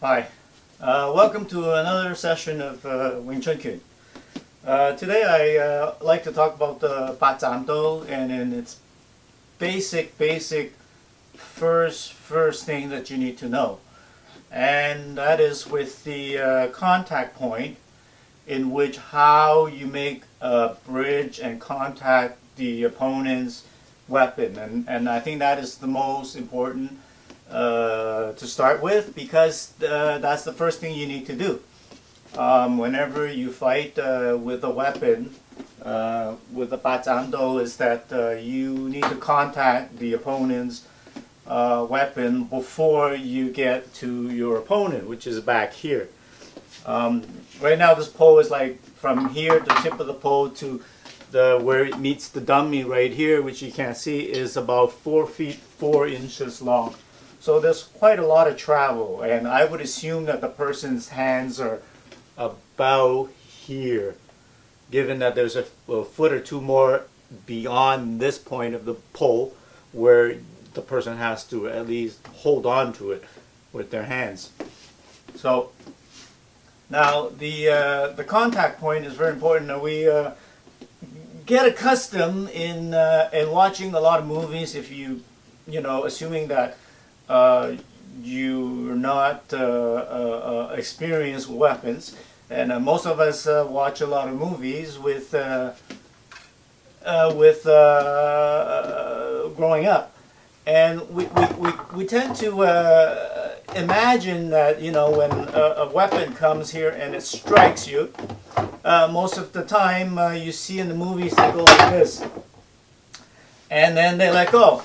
Hi, welcome to another session of Wing Chun Kid. Today I like to talk about the Bart Cham Dao and in its basic first thing that you need to know, and that is with the contact point, in which how you make a bridge and contact the opponent's weapon, and I think that is the most important to start with, because that's the first thing you need to do. Whenever you fight with a weapon, with the Bart Cham Dao, is that you need to contact the opponent's weapon before you get to your opponent, which is back here. Right now this pole is like from here, the tip of the pole, to where it meets the dummy right here, which you can't see, is about 4 feet 4 inches long. So there's quite a lot of travel, and I would assume that the person's hands are about here, given that there's a foot or two more beyond this point of the pole where the person has to at least hold on to it with their hands. So now the contact point is very important. Now we get accustomed in watching a lot of movies, if you know, assuming that you're not experienced with weapons, and most of us watch a lot of movies with growing up, and we tend to imagine that, you know, when a weapon comes here and it strikes you, most of the time you see in the movies they go like this, and then they let go.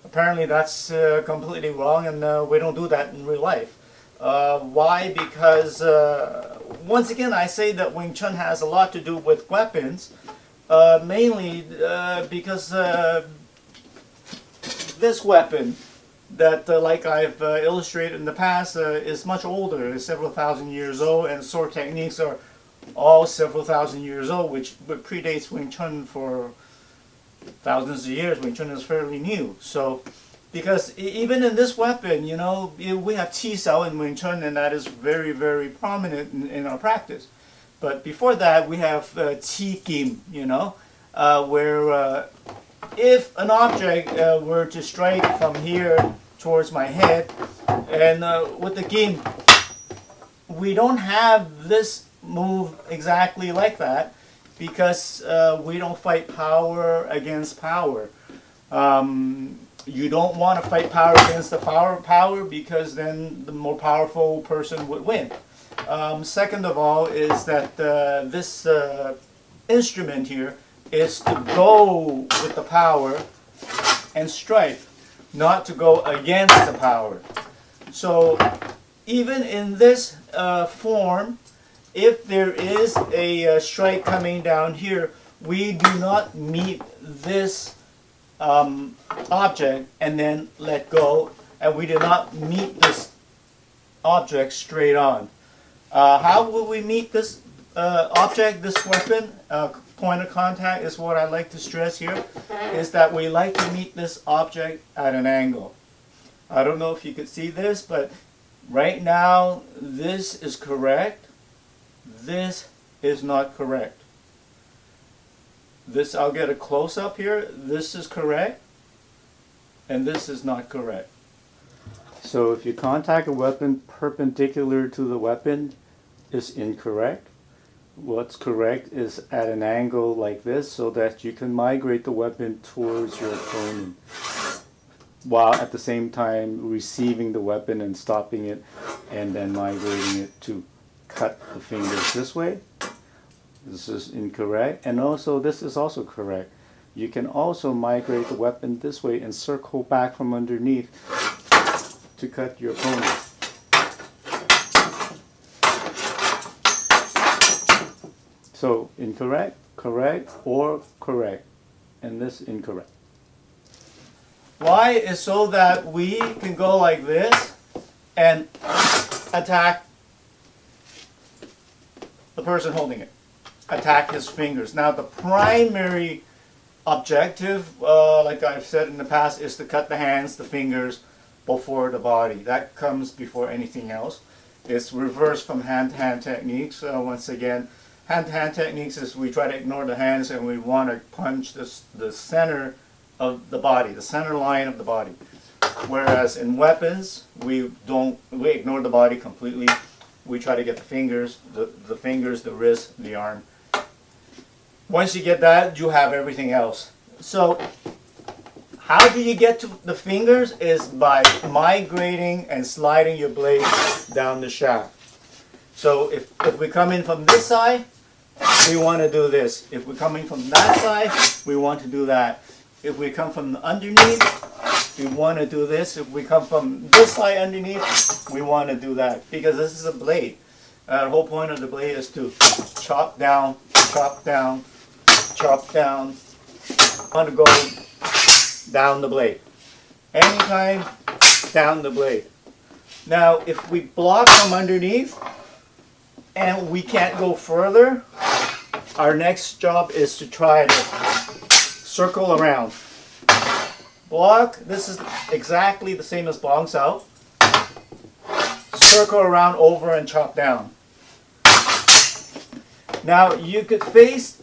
Apparently that's completely wrong, and we don't do that in real life. Why? Because once again I say that Wing Chun has a lot to do with weapons, mainly because this weapon that, like I've illustrated in the past, is much older, is several thousand years old, and sword techniques are all several thousand years old, which predates Wing Chun for thousands of years. Wing Chun is fairly new. So, because even in this weapon, you know, we have Qi Sao in Wing Chun, and that is very, very prominent in our practice. But before that, we have Qi Kim, you know, where if an object were to strike from here towards my head, and with the Kim, we don't have this move exactly like that, because we don't fight power against power. You don't want to fight power against the power, because then the more powerful person would win. Second of all is that this instrument here is to go with the power and strike, not to go against the power. So even in this form, if there is a strike coming down here, we do not meet this object and then let go, and we do not meet this object straight on. How will we meet this object, this weapon? Point of contact is what I like to stress here, is that we like to meet this object at an angle. I don't know if you could see this, but right now this is correct. This is not correct. This, I'll get a close-up here. This is correct, and this is not correct. So if you contact a weapon perpendicular to the weapon, is incorrect. What's correct is at an angle like this, so that you can migrate the weapon towards your opponent, while at the same time receiving the weapon and stopping it, and then migrating it to cut the fingers this way. This is incorrect, and also this is also correct. You can also migrate the weapon this way and circle back from underneath to cut your opponent. So incorrect, correct, or correct, and this incorrect. Why? Is so that we can go like this and attack the person holding it, attack his fingers. Now the primary objective, like I've said in the past, is to cut the hands, the fingers, before the body. That comes before anything else. It's reversed from hand-to-hand techniques. Once again, hand-to-hand techniques is we try to ignore the hands and we want to punch the center of the body, the center line of the body. Whereas in weapons, we ignore the body completely. We try to get the fingers, the fingers, the wrist, the arm. Once you get that, you have everything else. So how do you get to the fingers is by migrating and sliding your blade down the shaft. So if we come in from this side, we want to do this. If we're coming from that side, we want to do that. If we come from underneath, we want to do this. If we come from this side underneath, we want to do that. Because this is a blade. The whole point of the blade is to chop down, chop down, chop down. I want to go down the blade. Anytime, down the blade. Now, if we block from underneath and we can't go further, our next job is to try to circle around. Block, this is exactly the same as Bong Sao. Circle around over and chop down. Now you could face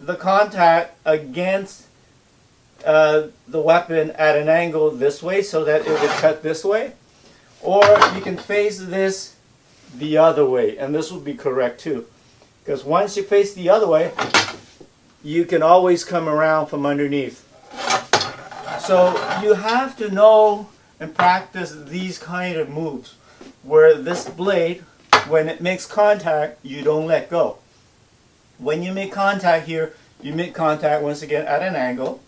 the contact against the weapon at an angle this way so that it would cut this way. Or you can face this the other way, and this would be correct too. Because once you face the other way, you can always come around from underneath. So you have to know and practice these kind of moves where this blade, when it makes contact, you don't let go. When you make contact here, you make contact once again at an angle,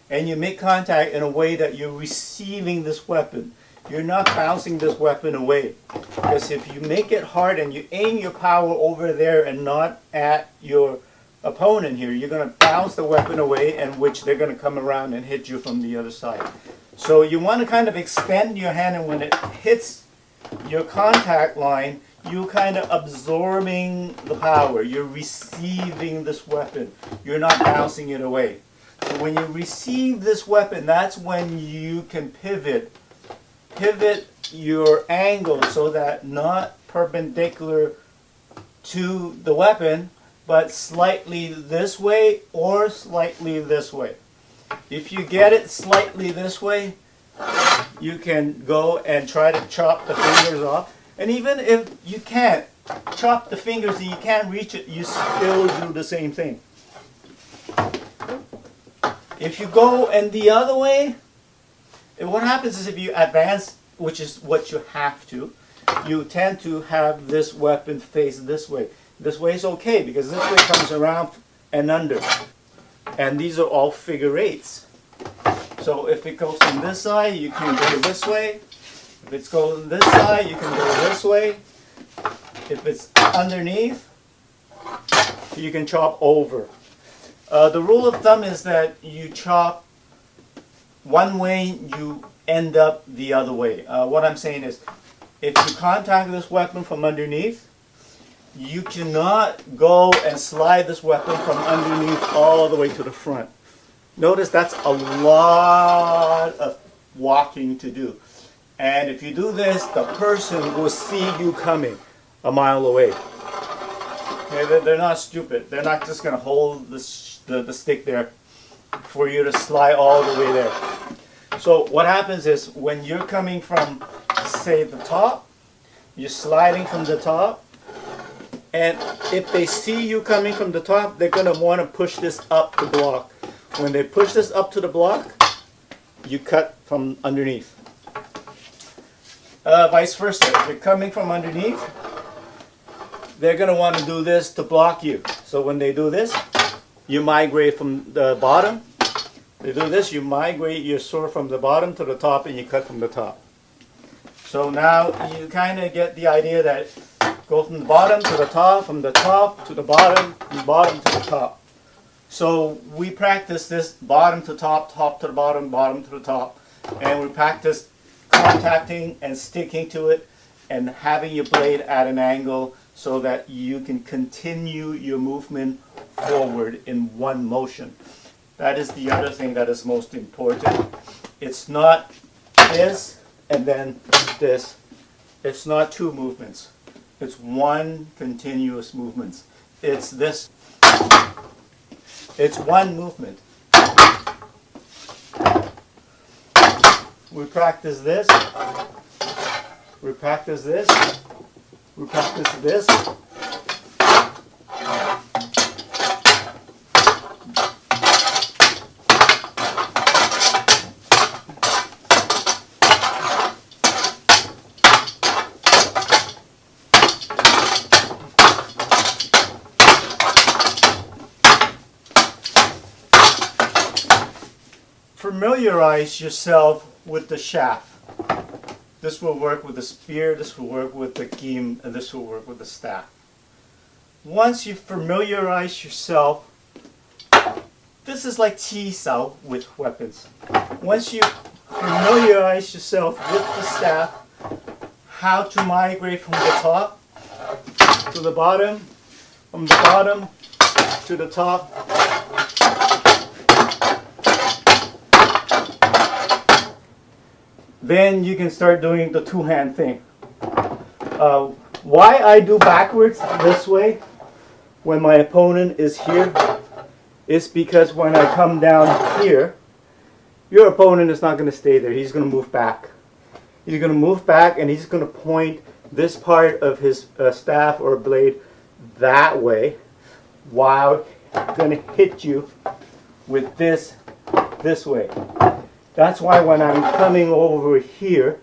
and you make contact in a way that you're receiving this weapon. You're not bouncing this weapon away. Because if you make it hard and you aim your power over there and not at your opponent here, you're going to bounce the weapon away, and which they're going to come around and hit you from the other side. So you want to kind of extend your hand, and when it hits your contact line, you're kind of absorbing the power. You're receiving this weapon. You're not bouncing it away. So when you receive this weapon, that's when you can pivot your angle so that not perpendicular to the weapon, but slightly this way or slightly this way. If you get it slightly this way, you can go and try to chop the fingers off. And even if you can't chop the fingers and you can't reach it, you still do the same thing. If you go and the other way, what happens is if you advance, which is what you have to, you tend to have this weapon face this way. This way is okay because this way comes around and under. And these are all figure eights. So if it goes from this side, you can go this way. If it's going this side, you can go this way. If it's underneath, you can chop over. The rule of thumb is that you chop one way, you end up the other way. What I'm saying is, if you contact this weapon from underneath, you cannot go and slide this weapon from underneath all the way to the front. Notice that's a lot of walking to do. And if you do this, the person will see you coming a mile away. Okay, they're not stupid. They're not just going to hold the stick there for you to slide all the way there. So what happens is when you're coming from, say, the top, you're sliding from the top, and if they see you coming from the top, they're going to want to push this up to block. When they push this up to the block, you cut from underneath. Vice versa. If you're coming from underneath, they're going to want to do this to block you. So when they do this, you migrate from the bottom. They do this, you migrate your sword from the bottom to the top, and you cut from the top. So now you kind of get the idea that go from the bottom to the top, from the top to the bottom, from the bottom to the top. So we practice this bottom to top, top to the bottom, bottom to the top. And we practice contacting and sticking to it and having your blade at an angle so that you can continue your movement forward in one motion. That is the other thing that is most important. It's not this and then this. It's not two movements. It's one continuous movement. It's this. It's one movement. We practice this. We practice this. We practice this. Familiarize yourself with the shaft. This will work with the spear, this will work with the kim, and this will work with the staff. Once you familiarize yourself, this is like chi sao with weapons. Once you familiarize yourself with the staff, how to migrate from the top to the bottom, from the bottom to the top, then you can start doing the two-hand thing. Why I do backwards this way when my opponent is here is because when I come down here, your opponent is not going to stay there. He's going to move back. He's going to move back and he's going to point this part of his staff or blade that way while going to hit you with this way. That's why when I'm coming over here,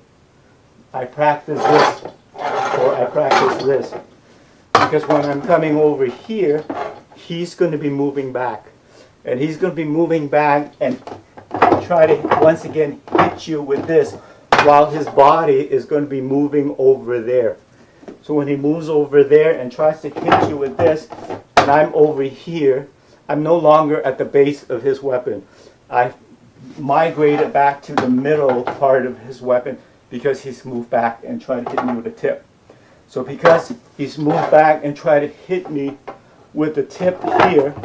I practice this, or I practice this. Because when I'm coming over here, he's going to be moving back. And he's going to be moving back and try to, once again, hit you with this, while his body is going to be moving over there. So when he moves over there and tries to hit you with this, and I'm over here, I'm no longer at the base of his weapon. I've migrated back to the middle part of his weapon because he's moved back and tried to hit me with the tip. So because he's moved back and tried to hit me with the tip here,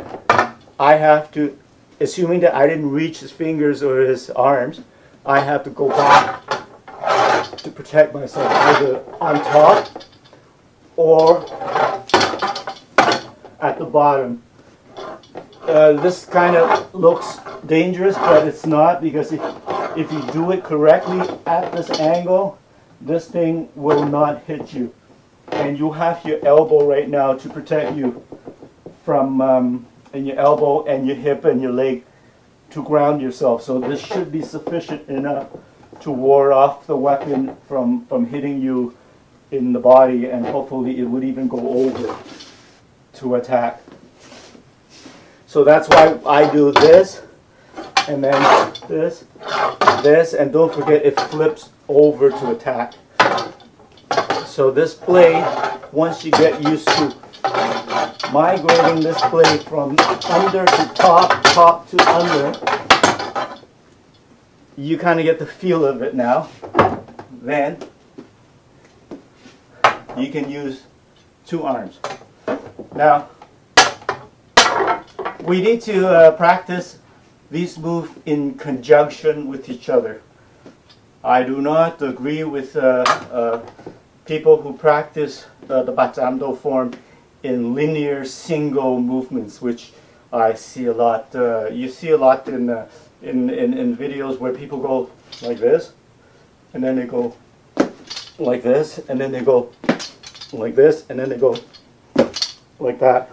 I have to, assuming that I didn't reach his fingers or his arms, I have to go back to protect myself either on top or at the bottom. This kind of looks dangerous, but it's not, because if you do it correctly at this angle, this thing will not hit you. And you have your elbow right now to protect you from, and your elbow and your hip and your leg to ground yourself. So this should be sufficient enough to ward off the weapon from hitting you in the body, and hopefully it would even go over to attack. So that's why I do this, and then this, and don't forget it flips over to attack. So this blade, once you get used to migrating this blade from under to top, top to under, you kind of get the feel of it now. Then you can use two arms. Now, we need to practice these moves in conjunction with each other. I do not agree with people who practice the Bart Cham Dao form in linear single movements, which I see a lot. You see a lot in videos where people go like this, and then they go like this, and then they go like this, and then they go like that.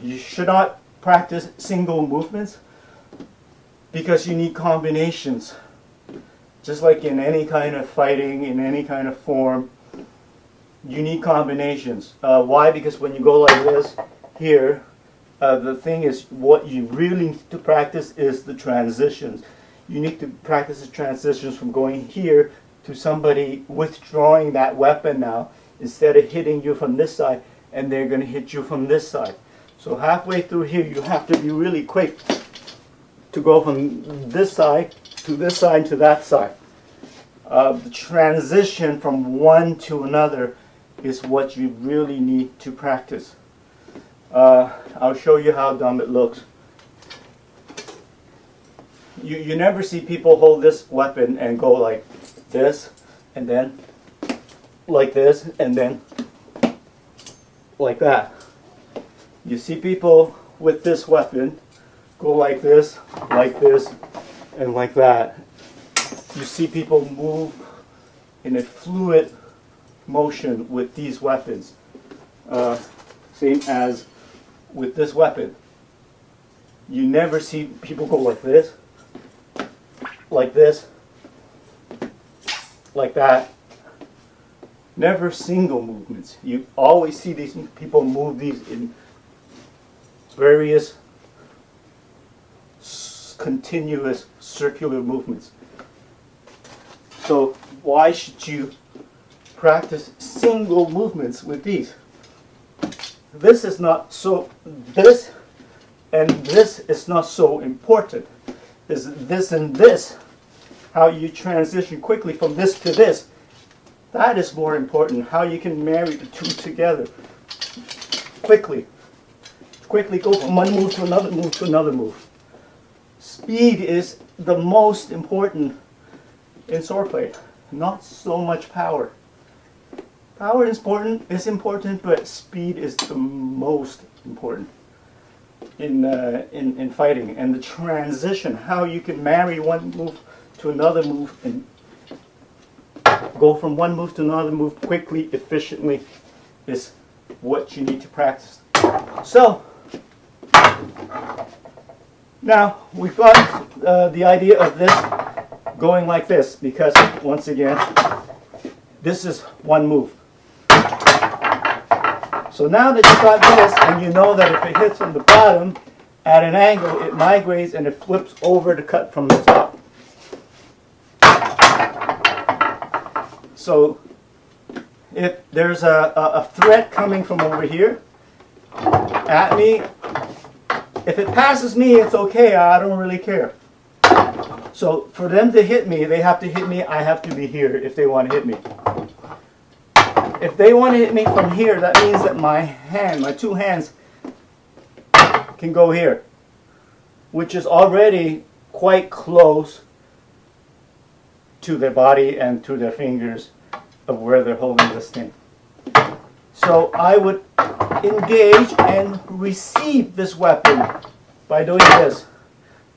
You should not practice single movements because you need combinations. Just like in any kind of fighting, in any kind of form, you need combinations. Why? Because when you go like this here, the thing is, what you really need to practice is the transitions. You need to practice the transitions from going here to somebody withdrawing that weapon now, instead of hitting you from this side, and they're going to hit you from this side. So halfway through here, you have to be really quick to go from this side to this side to that side. The transition from one to another is what you really need to practice. I'll show you how dumb it looks. You never see people hold this weapon and go like this, and then like this, and then like that. You see people with this weapon go like this, and like that. You see people move in a fluid motion with these weapons. Same as with this weapon. You never see people go like this, like that. Never single movements. You always see these people move these in various continuous circular movements. So why should you practice single movements with these? This is not so, this and this is not so important. Is this and this, how you transition quickly from this to this, that is more important. How you can marry the two together quickly. Quickly go from one move to another move to another move. Speed is the most important in swordplay, not so much power. Power is important, but speed is the most important in fighting. And the transition, how you can marry one move to another move and go from one move to another move quickly, efficiently, is what you need to practice. So, now we've got the idea of this going like this, because once again, this is one move. So now that you've got this, and you know that if it hits from the bottom at an angle, it migrates and it flips over to cut from the top. So if there's a threat coming from over here at me, if it passes me, it's okay, I don't really care. So for them to hit me, they have to hit me, I have to be here if they want to hit me. If they want to hit me from here, that means that my two hands can go here, which is already quite close to their body and to their fingers of where they're holding this thing. So I would engage and receive this weapon by doing this.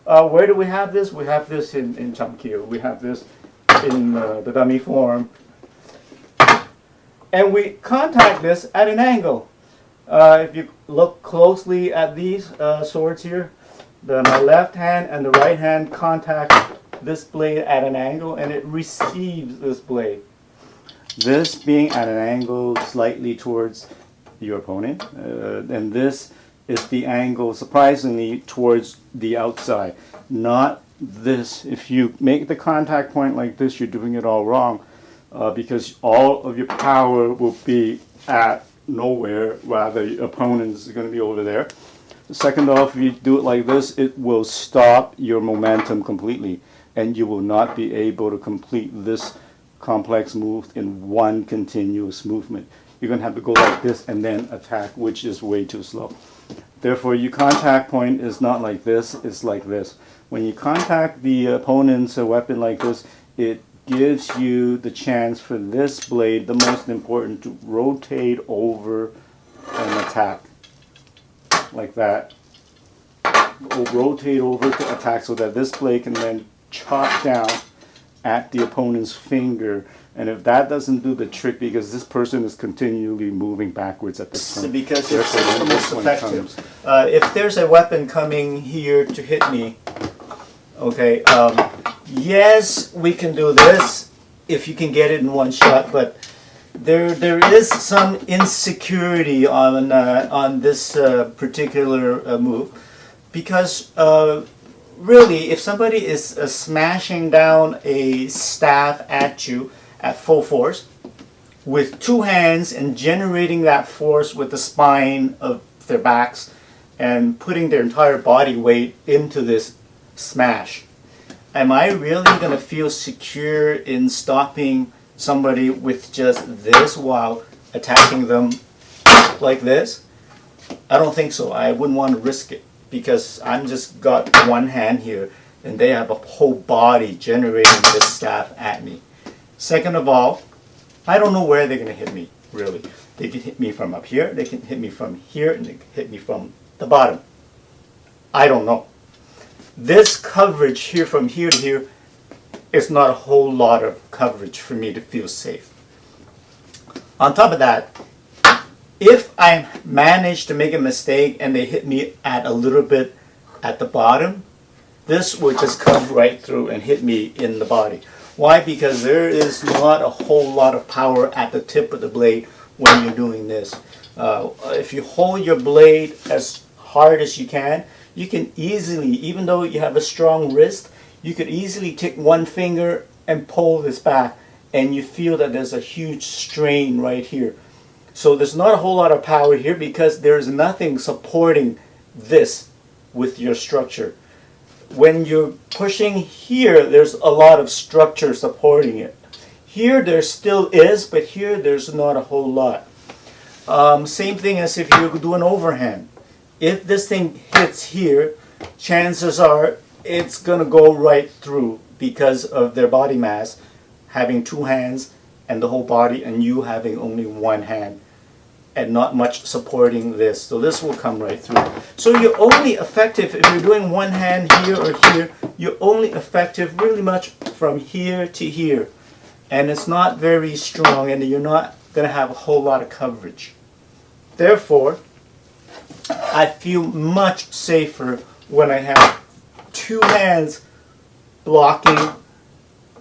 Where do we have this? We have this in Cham Kyo. We have this in the dummy form. And we contact this at an angle. If you look closely at these swords here, my left hand and the right hand contact this blade at an angle, and it receives this blade. This being at an angle slightly towards your opponent, and this is the angle, surprisingly, towards the outside. Not this. If you make the contact point like this, you're doing it all wrong, because all of your power will be at nowhere, rather your opponent is going to be over there. Second off, if you do it like this, it will stop your momentum completely, and you will not be able to complete this complex move in one continuous movement. You're going to have to go like this and then attack, which is way too slow. Therefore, your contact point is not like this, it's like this. When you contact the opponent's weapon like this, it gives you the chance for this blade, the most important, to rotate over and attack. Like that. Rotate over to attack so that this blade can then chop down at the opponent's finger. And if that doesn't do the trick, because this person is continually moving backwards at this point. Because it's the most effective. If there's a weapon coming here to hit me, okay, yes, we can do this if you can get it in one shot, but there is some insecurity on this particular move, because really, if somebody is smashing down a staff at you at full force with two hands and generating that force with the spine of their backs and putting their entire body weight into this smash, am I really going to feel secure in stopping somebody with just this while attacking them like this? I don't think so. I wouldn't want to risk it, because I'm just got one hand here and they have a whole body generating this staff at me. Second of all, I don't know where they're going to hit me, really. They can hit me from up here, they can hit me from here, and they can hit me from the bottom. I don't know. This coverage here from here to here is not a whole lot of coverage for me to feel safe. On top of that, if I manage to make a mistake and they hit me at a little bit at the bottom, this would just come right through and hit me in the body. Why? Because there is not a whole lot of power at the tip of the blade when you're doing this. If you hold your blade as hard as you can easily, even though you have a strong wrist, you could easily take one finger and pull this back, and you feel that there's a huge strain right here. So there's not a whole lot of power here because there's nothing supporting this with your structure. When you're pushing here, there's a lot of structure supporting it. Here there still is, but here there's not a whole lot. Same thing as if you do an overhand. If this thing hits here, chances are it's going to go right through because of their body mass having two hands and the whole body, and you having only one hand and not much supporting this. So this will come right through. So you're only effective if you're doing one hand here or here. You're only effective really much from here to here. And it's not very strong, and you're not going to have a whole lot of coverage. Therefore, I feel much safer when I have two hands blocking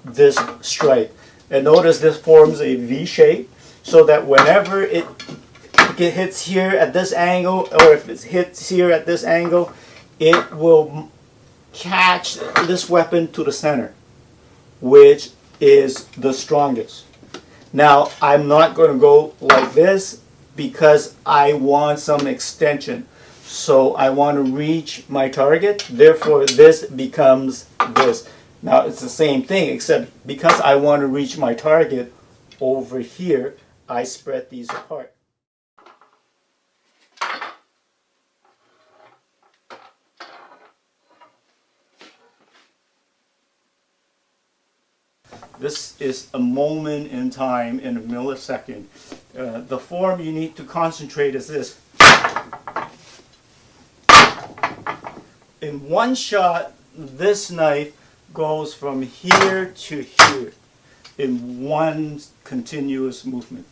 this strike. And notice this forms a V shape, so that whenever it hits here at this angle, or if it hits here at this angle, it will catch this weapon to the center, which is the strongest. Now, I'm not going to go like this because I want some extension. So I want to reach my target, therefore this becomes this. Now it's the same thing, except because I want to reach my target over here, I spread these apart. This is a moment in time, in a millisecond. The form you need to concentrate is this. In one shot, this knife goes from here to here in one continuous movement.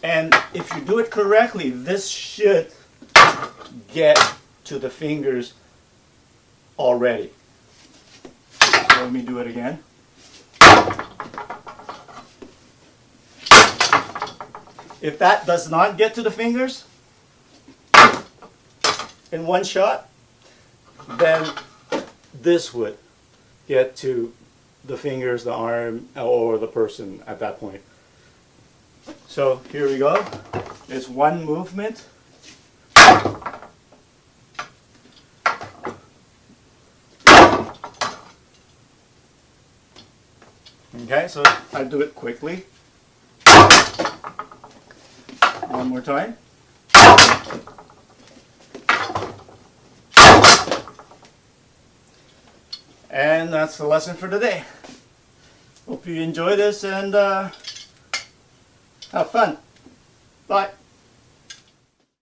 And if you do it correctly, this should get to the fingers already. So let me do it again. If that does not get to the fingers in one shot, then this would get to the fingers, the arm, or the person at that point. So here we go. It's one movement. Okay, so I do it quickly. One more time. And that's the lesson for today. Hope you enjoy this and have fun. Bye.